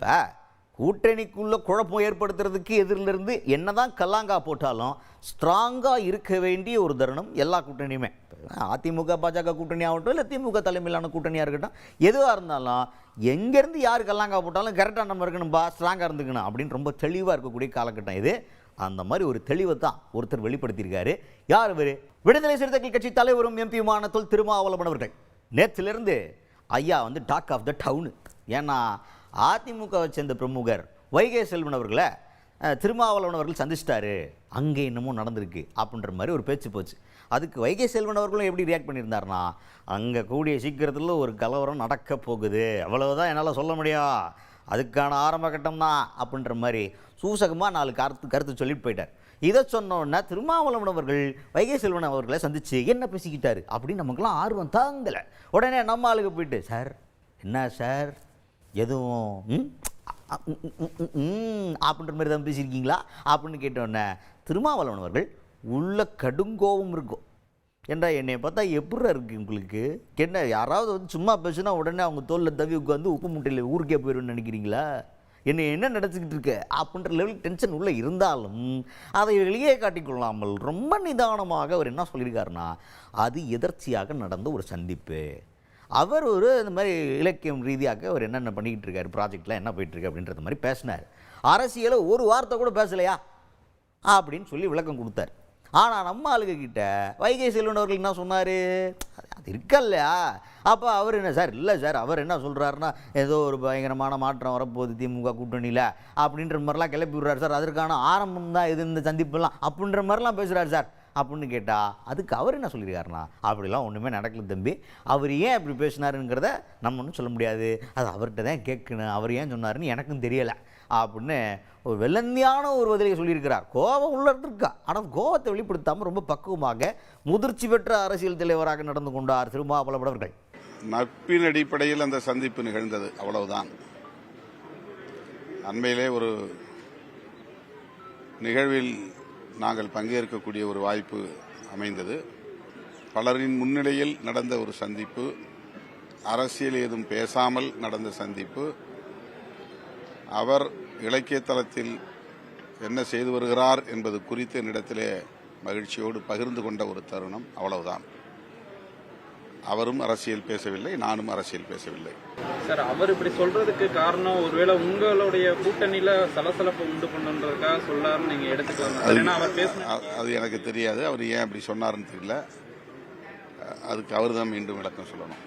இப்போ கூட்டணிக்குள்ளே குழப்பம் ஏற்படுத்துறதுக்கு எதிரிலிருந்து என்னதான் கல்லாங்கா போட்டாலும் ஸ்ட்ராங்காக இருக்க வேண்டிய ஒரு தருணம் எல்லா கூட்டணியுமே. அதிமுக பாஜக கூட்டணி ஆகட்டும், இல்லை திமுக தலைமையிலான கூட்டணியாக இருக்கட்டும், எதுவாக இருந்தாலும் எங்கேருந்து யார் கல்லாங்கா போட்டாலும் கரெக்டாக நம்ம இருக்கணும்பா, ஸ்ட்ராங்காக இருந்துக்கணும் அப்படின்னு ரொம்ப தெளிவாக இருக்கக்கூடிய காலகட்டம் இது. அந்த மாதிரி ஒரு தெளிவை தான் ஒருத்தர் வெளிப்படுத்தியிருக்காரு. யார் இவர்? விடுதலை சிறுத்தைகள் கட்சி தலைவரும் எம்பியுமான தொல் திருமாவளவன் அவர்கள். நேற்றிலிருந்து ஐயா டாக் ஆஃப் த டவுனு. ஏன்னா அதிமுகவை சேர்ந்த பிரமுகர் வைகை செல்வன் அவர்களை திருமாவளவன் அவர்கள் சந்திச்சிட்டாரு, அங்கே என்னமோ நடந்திருக்கு அப்படின்ற மாதிரி ஒரு பேச்சு போச்சு. அதுக்கு வைகை செல்வன் அவர்களும் எப்படி ரியாக்ட் பண்ணியிருந்தாருன்னா, அங்கே கூடிய சீக்கிரத்தில் ஒரு கலவரம் நடக்க போகுது, அவ்வளவுதான் என்னால் சொல்ல முடியும், அதுக்கான ஆரம்ப கட்டம் தான் அப்படின்ற மாதிரி சூசகமாக 4 கருத்து சொல்லிட்டு போயிட்டார். இதை சொன்னோன்னா திருமாவளவன் அவர்கள் வைகை செல்வன் அவர்களை சந்தித்து என்ன பேசிக்கிட்டாரு அப்படின்னு நமக்குலாம் ஆர்வம் தாங்கலை. உடனே நம்ம ஆளுக்கு போயிட்டு, சார் என்ன சார் எதுவும் அப்படின்ற மாதிரி தான் பேசியிருக்கீங்களா அப்படின்னு கேட்டோன்னே திருமாவளவன் அவர்கள் உள்ள கடுங்கோவம் இருக்கும். ஏண்டா என்னை பார்த்தா எப்படி இருக்குது உங்களுக்கு? என்ன யாராவது சும்மா பேசுனா உடனே அவங்க தோளில் தவி உட்காந்து உப்பு முட்டையில் ஊருக்கே போயிடும்னு நினைக்கிறீங்களா? என்ன நடந்துக்கிட்டு இருக்கு அப்படின்ற லெவலுக்கு டென்ஷன் உள்ளே இருந்தாலும் அதை வெளியே காட்டிக்கொள்ளாமல் ரொம்ப நிதானமாக அவர் என்ன சொல்லியிருக்காருன்னா, அது எதர்ச்சியாக நடந்த ஒரு சந்திப்பு. அவர் இந்த மாதிரி இலக்கியம் ரீதியாக அவர் என்னென்ன பண்ணிக்கிட்டு இருக்காரு, ப்ராஜெக்டில் என்ன போயிட்டுருக்கு அப்படின்றது மாதிரி பேசினார். அரசியலை ஒரு வார்த்தை கூட பேசலையா அப்படின்னு சொல்லி விளக்கம் கொடுத்தார். ஆனால் நம்ம ஆளுகிட்ட வைகை செல்வன் அவர்கள் என்ன சொன்னார், அது இருக்கல்லையா? அப்போ அவர் என்ன சார், இல்லை சார் அவர் என்ன சொல்கிறாருன்னா, ஏதோ ஒரு பயங்கரமான மாற்றம் வரப்போகுது திமுக கூட்டணியில் அப்படின்ற மாதிரிலாம் கிளப்பி விடுறாரு சார், அதற்கான ஆரம்பம் தான் இது இந்த சந்திப்புலாம் அப்படின்ற மாதிரிலாம் பேசுகிறார் சார் அப்படின்னு கேட்டால், அதுக்கு அவர் என்ன சொல்லியிருக்காருனா, அப்படிலாம் ஒன்றுமே நடக்கல தம்பி, அவர் ஏன் அப்படி பேசினாருங்கிறத நம்ம ஒன்றும் சொல்ல முடியாது, அது அவர்கிட்ட தான் கேட்கணும், அவர் ஏன் சொன்னாருன்னு எனக்கும் தெரியலை அப்படின்னு ஒரு வெள்ளந்தியான ஒரு பதிலை சொல்லியிருக்கிறார். கோபம் உள்ள இருக்கா, ஆனால் கோபத்தை வெளிப்படுத்தாமல் ரொம்ப பக்குவமாக முதிர்ச்சி பெற்ற அரசியல் தலைவராக நடந்து கொண்டார் திருமாவளவன் அவர்கள். நட்பின் அடிப்படையில் அந்த சந்திப்பு நிகழ்ந்தது, அவ்வளவுதான். அண்மையிலே ஒரு நிகழ்வில் நாங்கள் பங்கேற்கக்கூடிய ஒரு வாய்ப்பு அமைந்தது. பலரின் முன்னிலையில் நடந்த ஒரு சந்திப்பு, அரசியல் ஏதும் பேசாமல் நடந்த சந்திப்பு. அவர் இலக்கிய தளத்தில் என்ன செய்து வருகிறார் என்பது குறித்து என்னிடத்திலே மகிழ்ச்சியோடு பகிர்ந்து கொண்ட ஒரு தருணம், அவ்வளவுதான். அவரும் அரசியல் பேசவில்லை, நானும் அரசியல் பேசவில்லை. சார், அவர் இப்படி சொல்றதுக்கு காரணம் ஒருவேளை உங்களுடைய கூட்டணியில சலசலப்பை உண்டு பண்ணுறதுக்காக சொல்லாருன்னு நீங்க எடுத்துக்கலாம். அது எனக்கு தெரியாது, அவர் ஏன் அப்படி சொன்னாருன்னு தெரியல. அதுக்கு அவர் தான் மீண்டும் விளக்கம் சொல்லணும்.